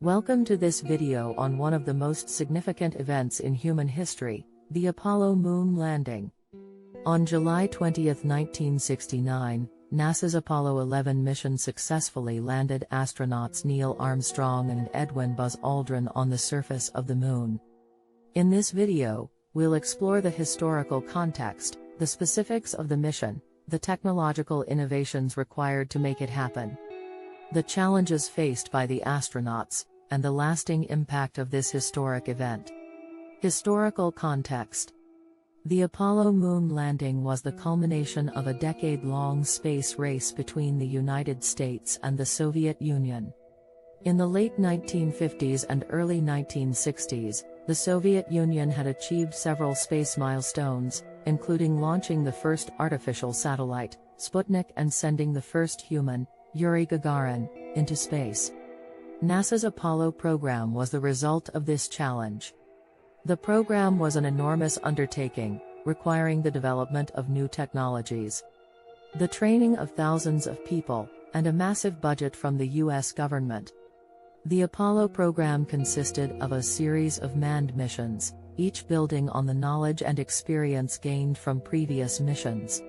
Welcome to this video on one of the most significant events in human history, the Apollo moon landing. On July 20, 1969, NASA's Apollo 11 mission successfully landed astronauts Neil Armstrong and Edwin Buzz Aldrin on the surface of the moon. In this video, we'll explore the historical context, the specifics of the mission, the technological innovations required to make it happen, the challenges faced by the astronauts, and the lasting impact of this historic event. Historical context. The Apollo moon landing was the culmination of a decade-long space race between the United States and the Soviet Union. In the late 1950s and early 1960s, the Soviet Union had achieved several space milestones, including launching the first artificial satellite, Sputnik, and sending the first human, Yuri Gagarin, into space. NASA's Apollo program was the result of this challenge. The program was an enormous undertaking, requiring the development of new technologies, the training of thousands of people, and a massive budget from the U.S. government. The Apollo program consisted of a series of manned missions, each building on the knowledge and experience gained from previous missions.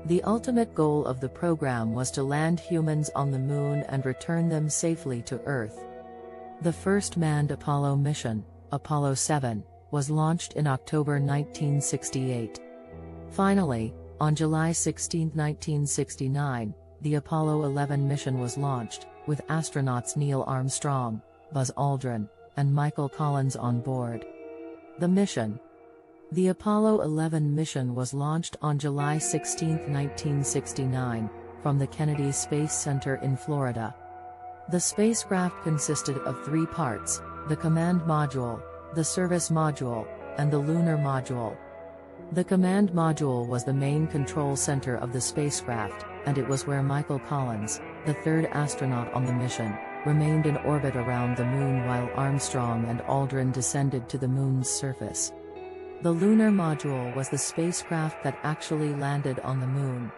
The ultimate goal of the program was to land humans on the moon and return them safely to Earth. The first manned Apollo mission, Apollo 7, was launched in October 1968. Finally, on July 16, 1969, the Apollo 11 mission was launched, with astronauts Neil Armstrong, Buzz Aldrin, and Michael Collins on board. The mission. The Apollo 11 mission was launched on July 16, 1969, from the Kennedy Space Center in Florida. The spacecraft consisted of three parts: the command module, the service module, and the lunar module. The command module was the main control center of the spacecraft, and it was where Michael Collins, the third astronaut on the mission, remained in orbit around the moon while Armstrong and Aldrin descended to the moon's surface. The lunar module was the spacecraft that actually landed on the moon.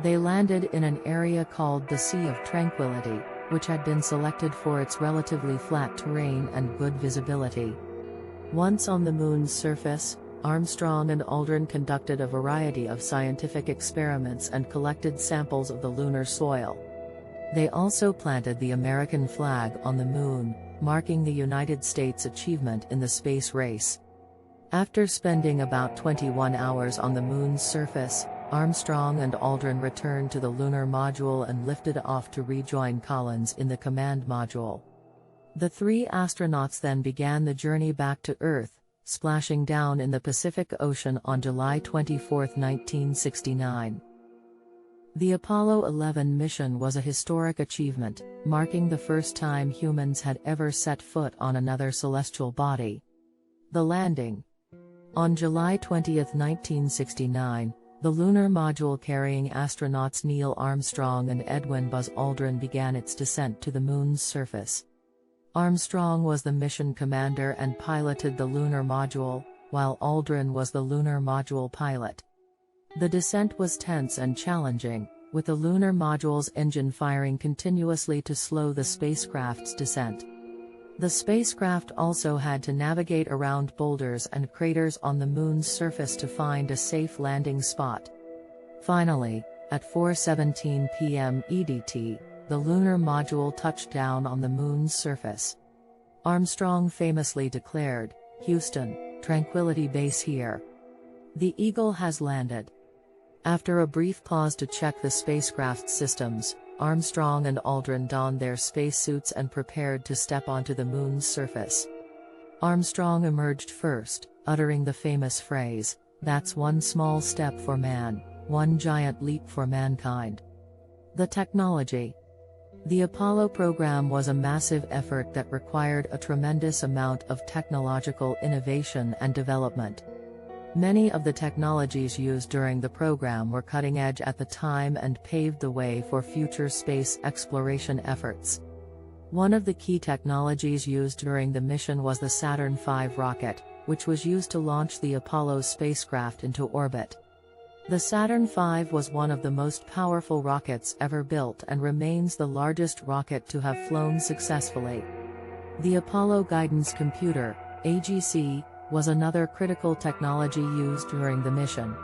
They landed in an area called the Sea of Tranquility, which had been selected for its relatively flat terrain and good visibility. Once on the moon's surface, Armstrong and Aldrin conducted a variety of scientific experiments and collected samples of the lunar soil. They also planted the American flag on the moon, marking the United States' achievement in the space race. After spending about 21 hours on the moon's surface, Armstrong and Aldrin returned to the lunar module and lifted off to rejoin Collins in the command module. The three astronauts then began the journey back to Earth, splashing down in the Pacific Ocean on July 24, 1969. The Apollo 11 mission was a historic achievement, marking the first time humans had ever set foot on another celestial body. The landing. On July 20, 1969, the lunar module carrying astronauts Neil Armstrong and Edwin Buzz Aldrin began its descent to the moon's surface. Armstrong was the mission commander and piloted the lunar module, while Aldrin was the lunar module pilot. The descent was tense and challenging, with the lunar module's engine firing continuously to slow the spacecraft's descent. The spacecraft also had to navigate around boulders and craters on the moon's surface to find a safe landing spot. Finally, at 4:17 p.m. EDT, the lunar module touched down on the moon's surface. Armstrong famously declared, "Houston, Tranquility Base here. The Eagle has landed." After a brief pause to check the spacecraft's systems, Armstrong and Aldrin donned their spacesuits and prepared to step onto the moon's surface. Armstrong emerged first, uttering the famous phrase, "That's one small step for man, one giant leap for mankind." The technology. The Apollo program was a massive effort that required a tremendous amount of technological innovation and development. Many of the technologies used during the program were cutting-edge at the time and paved the way for future space exploration efforts. One of the key technologies used during the mission was the Saturn V rocket, which was used to launch the Apollo spacecraft into orbit. The Saturn V was one of the most powerful rockets ever built and remains the largest rocket to have flown successfully. The Apollo Guidance Computer, AGC, was another critical technology used during the mission.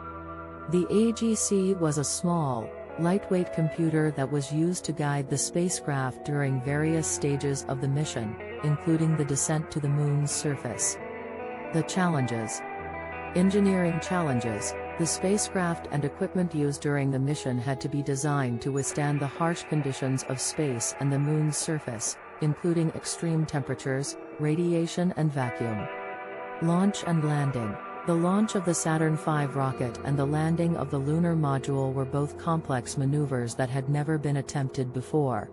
The AGC was a small, lightweight computer that was used to guide the spacecraft during various stages of the mission, including the descent to the Moon's surface. The challenges. Engineering challenges. The spacecraft and equipment used during the mission had to be designed to withstand the harsh conditions of space and the Moon's surface, including extreme temperatures, radiation and vacuum. Launch and landing. The launch of the Saturn V rocket and the landing of the lunar module were both complex maneuvers that had never been attempted before.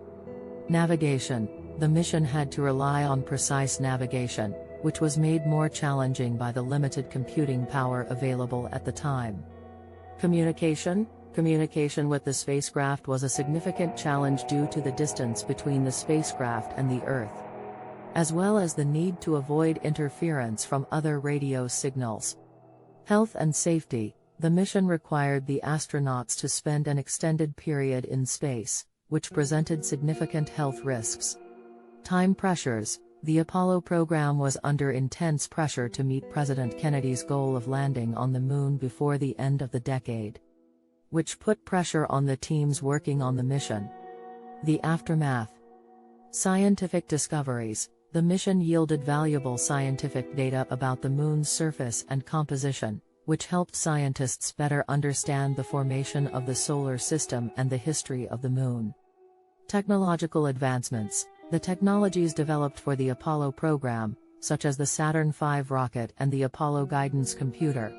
Navigation. The mission had to rely on precise navigation, which was made more challenging by the limited computing power available at the time. Communication. Communication with the spacecraft was a significant challenge due to the distance between the spacecraft and the Earth, as well as the need to avoid interference from other radio signals. Health and safety. The mission required the astronauts to spend an extended period in space, which presented significant health risks. Time pressures. The Apollo program was under intense pressure to meet President Kennedy's goal of landing on the Moon before the end of the decade, which put pressure on the teams working on the mission. The aftermath. Scientific discoveries. The mission yielded valuable scientific data about the Moon's surface and composition, which helped scientists better understand the formation of the solar system and the history of the Moon. Technological advancements. The technologies developed for the Apollo program, such as the Saturn V rocket and the Apollo Guidance Computer,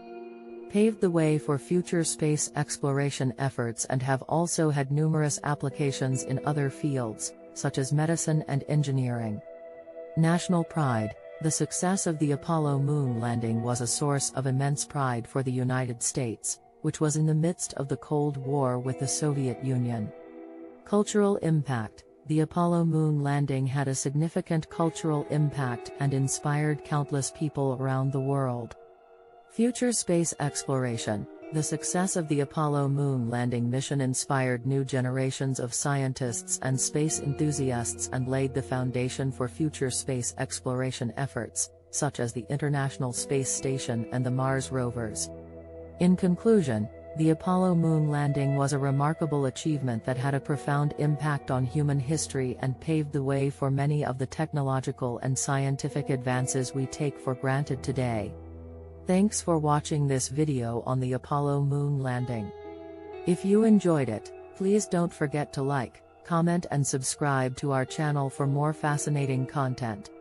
paved the way for future space exploration efforts and have also had numerous applications in other fields, such as medicine and engineering. National pride. The success of the Apollo moon landing was a source of immense pride for the United States, which was in the midst of the Cold War with the Soviet Union. Cultural impact. The Apollo moon landing had a significant cultural impact and inspired countless people around the world. Future space exploration. The success of the Apollo moon landing mission inspired new generations of scientists and space enthusiasts and laid the foundation for future space exploration efforts, such as the International Space Station and the Mars rovers. In conclusion, the Apollo moon landing was a remarkable achievement that had a profound impact on human history and paved the way for many of the technological and scientific advances we take for granted today. Thanks for watching this video on the Apollo moon landing. If you enjoyed it, please don't forget to like, comment and subscribe to our channel for more fascinating content.